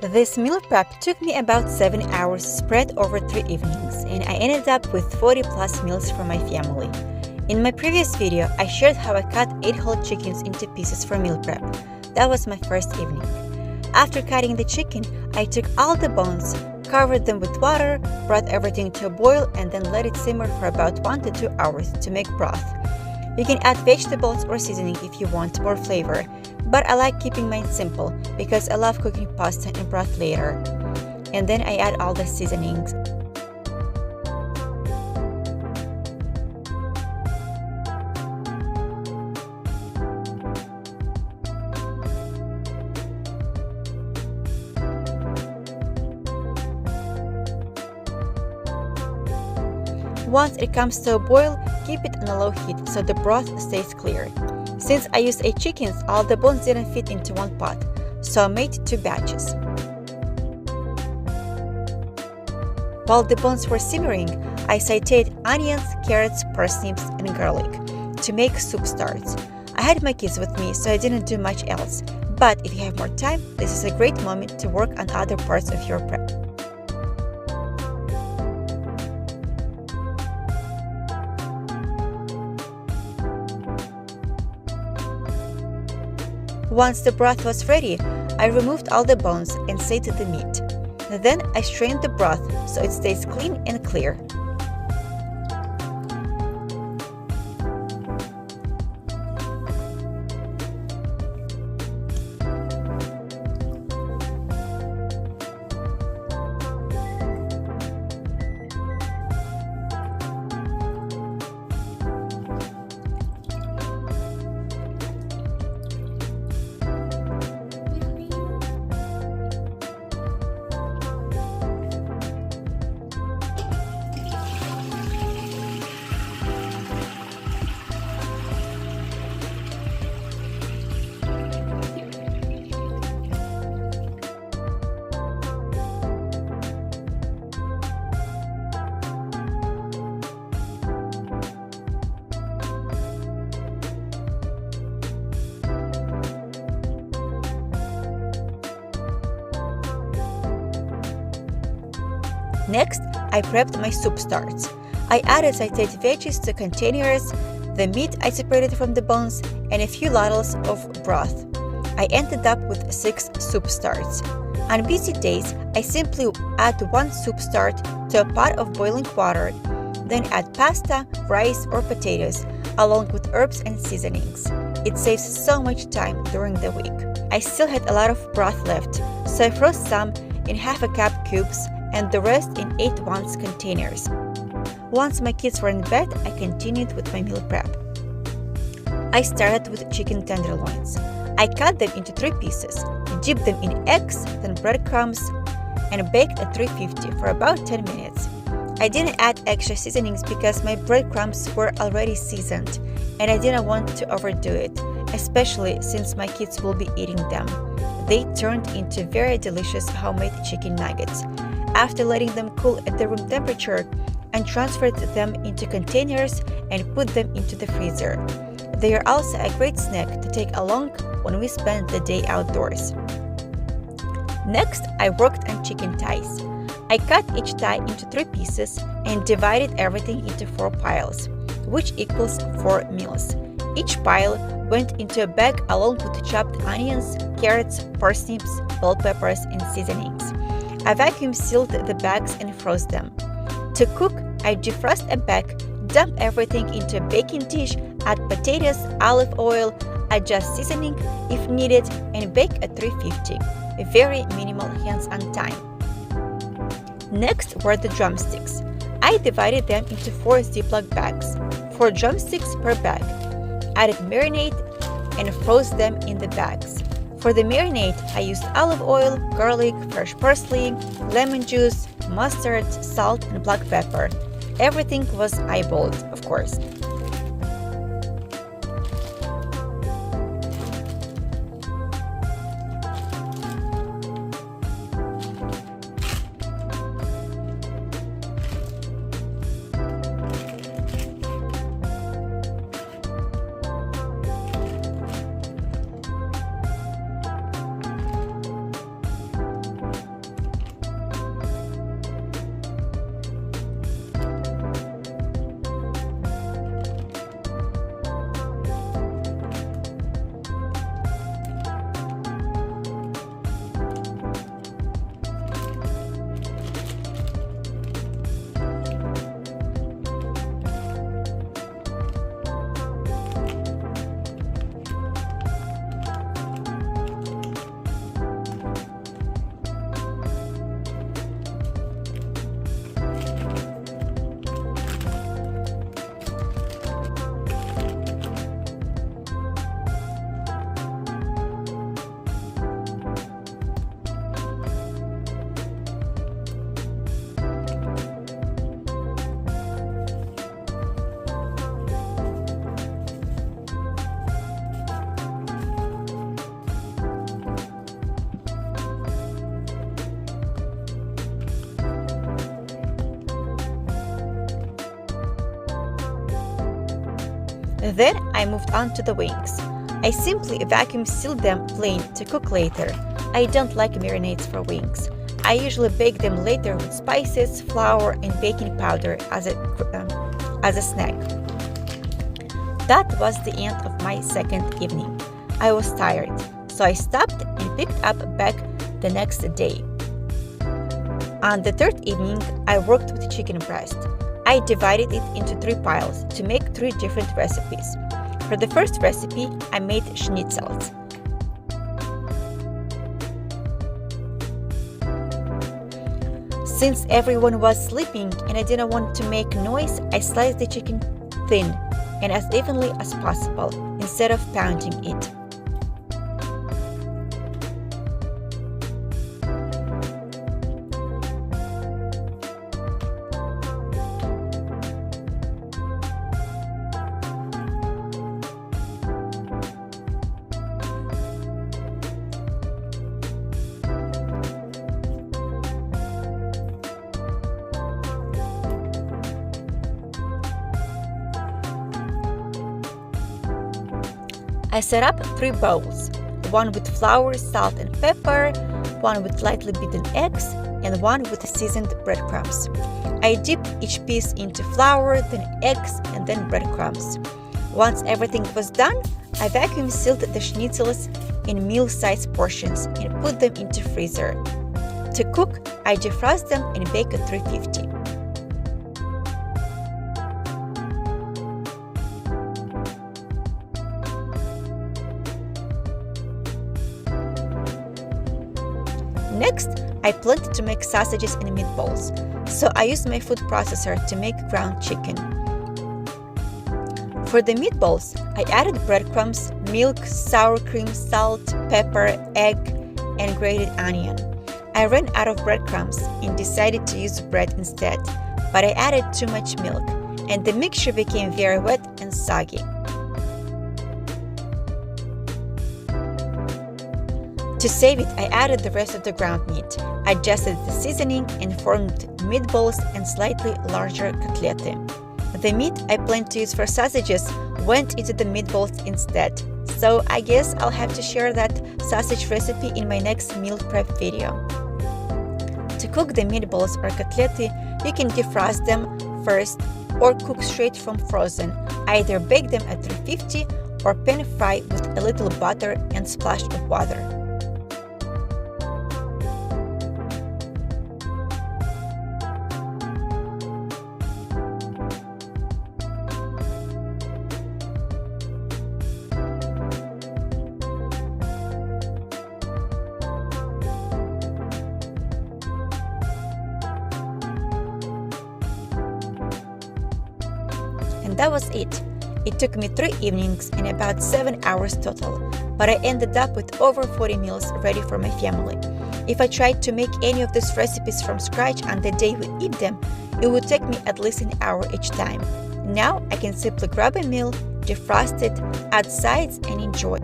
This meal prep took me about 7 hours spread over 3 evenings, and I ended up with 40 plus meals for my family. In my previous video, I shared how I cut 8 whole chickens into pieces for meal prep. That was my first evening. After cutting the chicken, I took all the bones, covered them with water, brought everything to a boil, and then let it simmer for about 1 to 2 hours to make broth. You can add vegetables or seasoning if you want more flavor, but I like keeping mine simple because I love cooking pasta and broth later. And then I add all the seasonings. Once it comes to a boil, keep it on a low heat so the broth stays clear. Since I used 8 chickens, all the bones didn't fit into one pot, so I made 2 batches. While the bones were simmering, I sauteed onions, carrots, parsnips, and garlic to make soup starts. I had my kids with me, so I didn't do much else, but if you have more time, this is a great moment to work on other parts of your prep. Once the broth was ready, I removed all the bones and sauteed the meat. Then I strained the broth so it stays clean and clear. Next, I prepped my soup starts. I added sauteed veggies to containers, the meat I separated from the bones, and a few ladles of broth. I ended up with 6 soup starts. On busy days, I simply add 1 soup start to a pot of boiling water, then add pasta, rice, or potatoes, along with herbs and seasonings. It saves so much time during the week. I still had a lot of broth left, so I froze some in half a cup cubes and the rest in 8-ounce containers. Once my kids were in bed, I continued with my meal prep. I started with chicken tenderloins. I cut them into 3 pieces, dipped them in eggs, then breadcrumbs, and baked at 350 for about 10 minutes. I didn't add extra seasonings because my breadcrumbs were already seasoned, and I didn't want to overdo it, especially since my kids will be eating them. They turned into very delicious homemade chicken nuggets. After letting them cool at the room temperature, I transferred them into containers and put them into the freezer. They are also a great snack to take along when we spend the day outdoors. Next, I worked on chicken thighs. I cut each thigh into 3 pieces and divided everything into 4 piles, which equals 4 meals. Each pile went into a bag along with chopped onions, carrots, parsnips, bell peppers, and seasonings. I vacuum sealed the bags and froze them. To cook, I defrost a bag, dump everything into a baking dish, add potatoes, olive oil, adjust seasoning if needed, and bake at 350. Very minimal hands-on time. Next were the drumsticks. I divided them into 4 Ziploc bags, 4 drumsticks per bag. Added marinade and froze them in the bags. For the marinade, I used olive oil, garlic, fresh parsley, lemon juice, mustard, salt, and black pepper. Everything was eyeballed, of course. Then I moved on to the wings. I simply vacuum sealed them plain to cook later. I don't like marinades for wings. I usually bake them later with spices, flour, and baking powder as a snack. That was the end of my second evening. I was tired, so I stopped and picked up back the next day. On the third evening, I worked with chicken breast. I divided it into 3 piles to make 3 different recipes. For the first recipe, I made schnitzels. Since everyone was sleeping and I didn't want to make noise, I sliced the chicken thin and as evenly as possible instead of pounding it. I set up 3 bowls, one with flour, salt, and pepper, one with lightly beaten eggs, and one with seasoned breadcrumbs. I dipped each piece into flour, then eggs, and then breadcrumbs. Once everything was done, I vacuum sealed the schnitzels in meal-sized portions and put them into freezer. To cook, I defrost them and bake at 350. Next, I planned to make sausages and meatballs, so I used my food processor to make ground chicken. For the meatballs, I added breadcrumbs, milk, sour cream, salt, pepper, egg, and grated onion. I ran out of breadcrumbs and decided to use bread instead, but I added too much milk, and the mixture became very wet and soggy. To save it, I added the rest of the ground meat, adjusted the seasoning, and formed meatballs and slightly larger cutletti. The meat I planned to use for sausages went into the meatballs instead, so I guess I'll have to share that sausage recipe in my next meal prep video. To cook the meatballs or cutletti, you can defrost them first or cook straight from frozen. Either bake them at 350 or pan fry with a little butter and splash of water. And that was it. It took me 3 evenings and about 7 hours total, but I ended up with over 40 meals ready for my family. If I tried to make any of these recipes from scratch on the day we eat them, it would take me at least an hour each time. Now I can simply grab a meal, defrost it, add sides, and enjoy.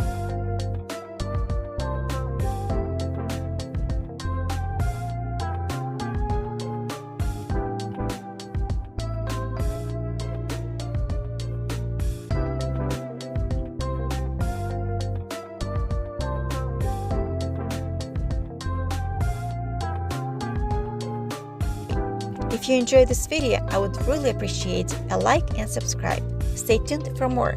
If you enjoyed this video, I would really appreciate a like and subscribe. Stay tuned for more.